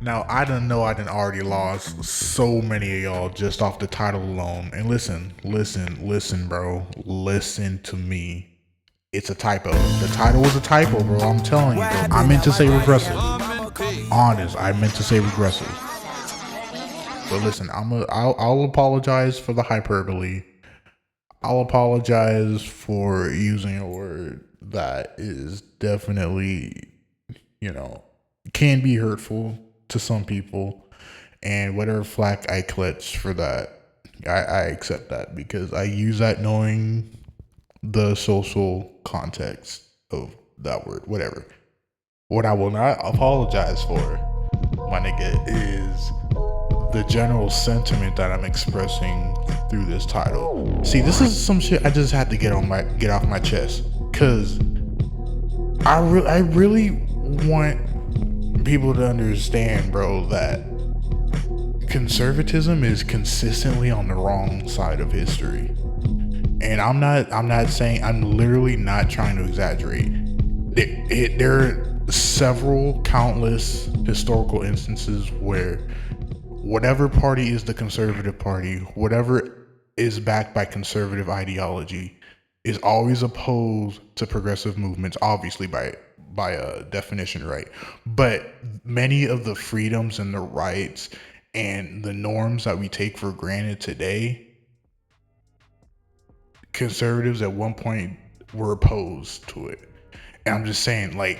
Now, I didn't know I didn't already lost so many of y'all just off the title alone. And listen, bro. Listen to me. It's a typo. The title was a typo, bro. I'm telling you, bro. I meant to say regressive. Honest, I meant to say regressive. But listen, I'll apologize for the hyperbole. I'll apologize for using a word that is definitely, can be hurtful to some people. And whatever flack I clutch for that, I accept that because I use that knowing the social context of that word, whatever. What I will not apologize for, my nigga, is the general sentiment that I'm expressing through this title. See, this is some shit I just had to get off my chest, cause I really want people to understand, bro, that conservatism is consistently on the wrong side of history. And I'm literally not trying to exaggerate. There are several countless historical instances where whatever party is the conservative party, whatever is backed by conservative ideology, is always opposed to progressive movements, obviously by a definition, right? But many of the freedoms and the rights and the norms that we take for granted today, conservatives at one point were opposed to it. And I'm just saying, like,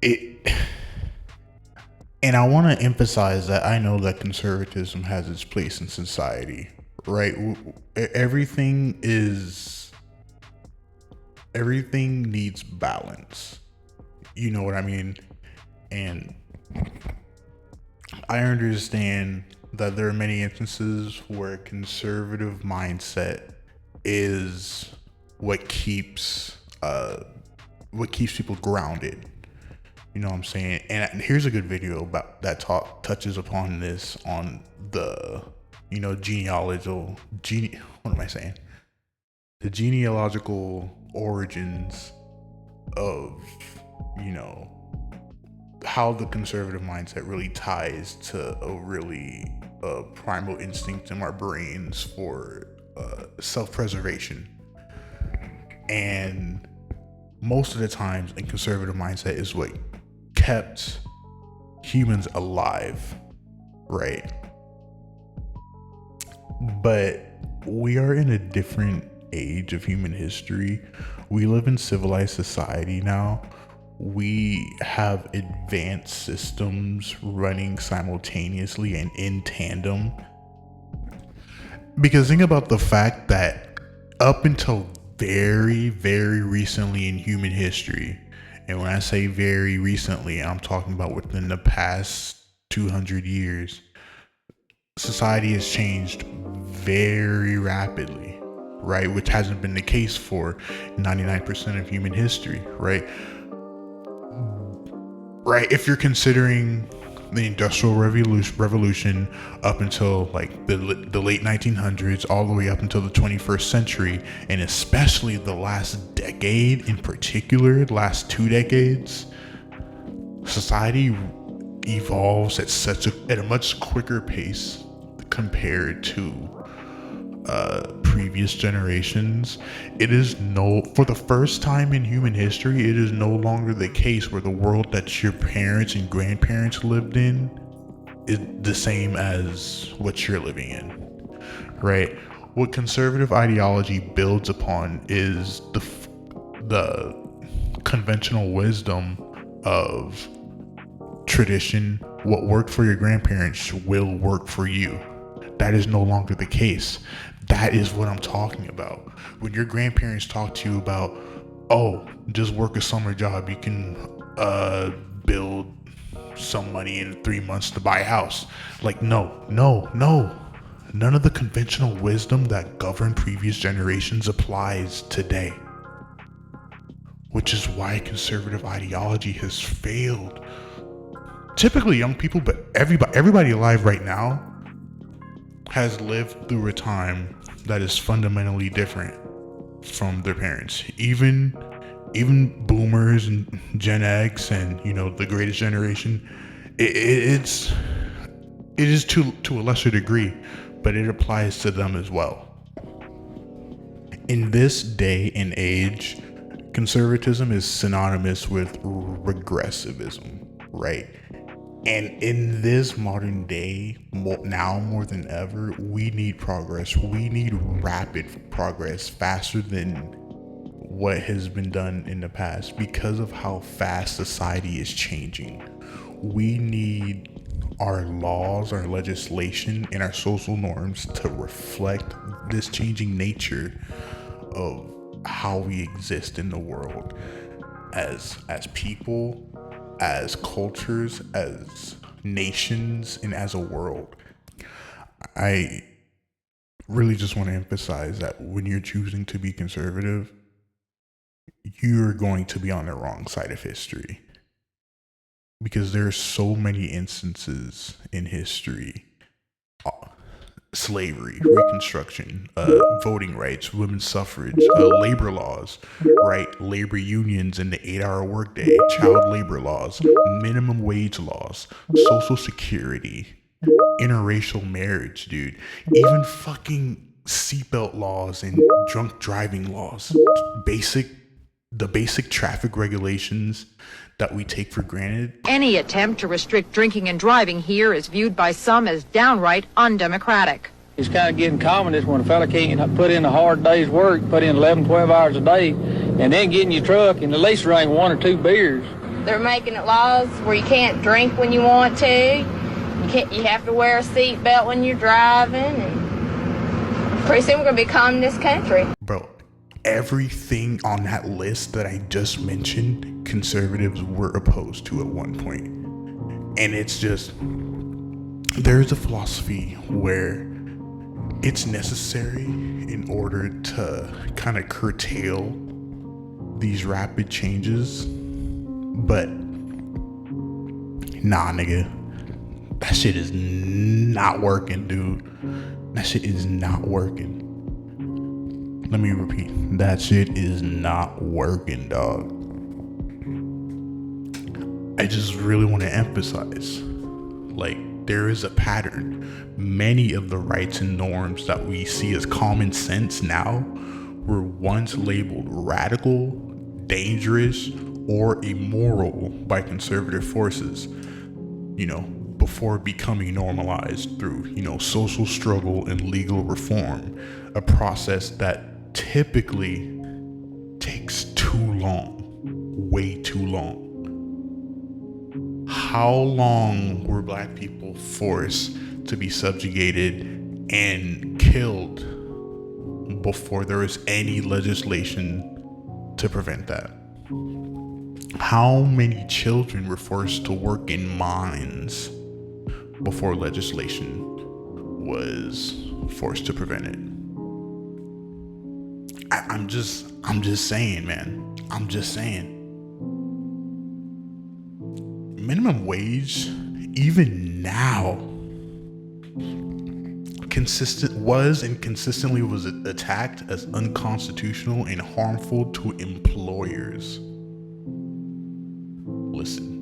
it. And I want to emphasize that I know that conservatism has its place in society, right? Everything needs balance. You know what I mean? And I understand that there are many instances where conservative mindset is what keeps people grounded. You know what I'm saying? And here's a good video about that touches upon this on the, the genealogical origins of, how the conservative mindset really ties to a primal instinct in our brains for self-preservation. And most of the times in conservative mindset is what kept humans alive, right? But we are in a different age of human history. We live in civilized society now. We have advanced systems running simultaneously and in tandem. Because think about the fact that up until very, very recently in human history, and when I say very recently, I'm talking about within the past 200 years, society has changed very rapidly, right? Which hasn't been the case for 99% of human history, right? Right, if you're considering the Industrial Revolution up until like the late 1900s, all the way up until the 21st century, and especially the last decade in particular, the last 2 decades, society evolves at a much quicker pace compared to previous generations. For the first time in human history, it is no longer the case where the world that your parents and grandparents lived in is the same as what you're living in, right? What conservative ideology builds upon is the conventional wisdom of tradition. What worked for your grandparents will work for you. That is no longer the case. That is what I'm talking about. When your grandparents talk to you about, oh, just work a summer job, you can build some money in 3 months to buy a house. Like, no. None of the conventional wisdom that governed previous generations applies today. Which is why conservative ideology has failed. Typically young people, but everybody alive right now has lived through a time that is fundamentally different from their parents. Even even boomers and Gen X and, you know, the greatest generation, it's it is to a lesser degree, but it applies to them as well. In this day and age, conservatism is synonymous with regressivism, right? And in this modern day, now more than ever, we need progress. We need rapid progress, faster than what has been done in the past, because of how fast society is changing. We need our laws, our legislation, and our social norms to reflect this changing nature of how we exist in the world as people, as cultures, as nations, and as a world. I really just want to emphasize that when you're choosing to be conservative, you're going to be on the wrong side of history, because there's so many instances in history: slavery, Reconstruction, voting rights, women's suffrage, labor laws, right? Labor unions and the 8-hour workday, child labor laws, minimum wage laws, social security, interracial marriage, dude. Even fucking seatbelt laws and drunk driving laws. The basic traffic regulations that we take for granted. Any attempt to restrict drinking and driving here is viewed by some as downright undemocratic. It's kind of getting common is when a fella can't put in a hard day's work, put in 11, 12 hours a day, and then get in your truck and at least drink 1 or 2 beers. They're making it laws where you can't drink when you want to. You have to wear a seatbelt when you're driving, and pretty soon we're going to be communist country. Bro, everything on that list that I just mentioned, conservatives were opposed to at one point. And it's just, there's a philosophy where it's necessary in order to kind of curtail these rapid changes. But nah, nigga, that shit is not working, dude. That shit is not working. Let me repeat. That shit is not working, dog. I just really want to emphasize, like, there is a pattern. Many of the rights and norms that we see as common sense now were once labeled radical, dangerous, or immoral by conservative forces, you know, before becoming normalized through, you know, social struggle and legal reform, a process that typically takes too long, way too long. How long were Black people forced to be subjugated and killed before there was any legislation to prevent that? How many children were forced to work in mines before legislation was forced to prevent it? I'm just saying, man. I'm just saying. Minimum wage, even now, consistently was attacked as unconstitutional and harmful to employers. Listen.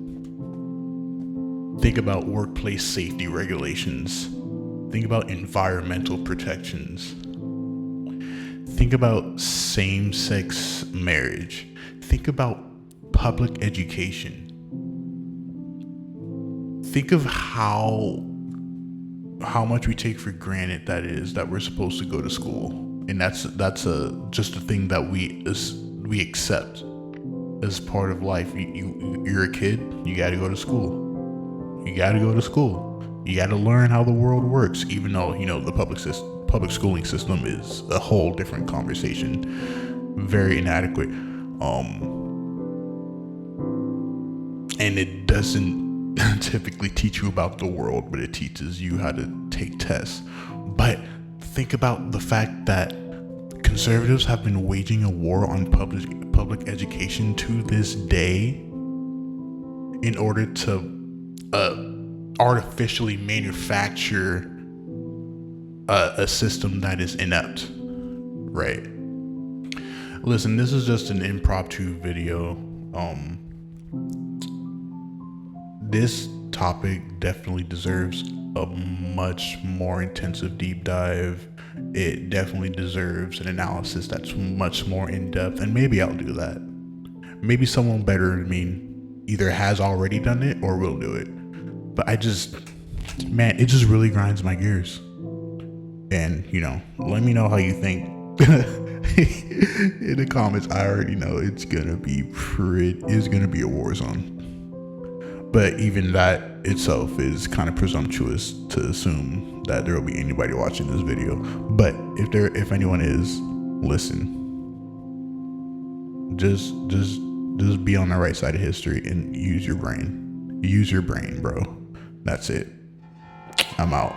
Think about workplace safety regulations. Think about environmental protections. Think about same-sex marriage. Think about public education. Think of how much we take for granted that we're supposed to go to school, and that's just a thing that we accept as part of life. You're a kid, you got to go to school. You got to go to school. You got to learn how the world works, even though, you know, the public schooling system is a whole different conversation, very inadequate, and it doesn't typically teach you about the world, but it teaches you how to take tests. But think about the fact that conservatives have been waging a war on public education to this day in order to artificially manufacture a system that is inept, right? Listen, this is just an impromptu video. This topic definitely deserves a much more intensive deep dive. It definitely deserves an analysis that's much more in depth, and maybe I'll do that. Maybe someone better than me either has already done it or will do it. But it just really grinds my gears. And, let me know how you think in the comments. I already know it's gonna be a war zone. But even that itself is kind of presumptuous to assume that there will be anybody watching this video. But if anyone is, listen. Just be on the right side of history and use your brain. Use your brain, bro. That's it. I'm out.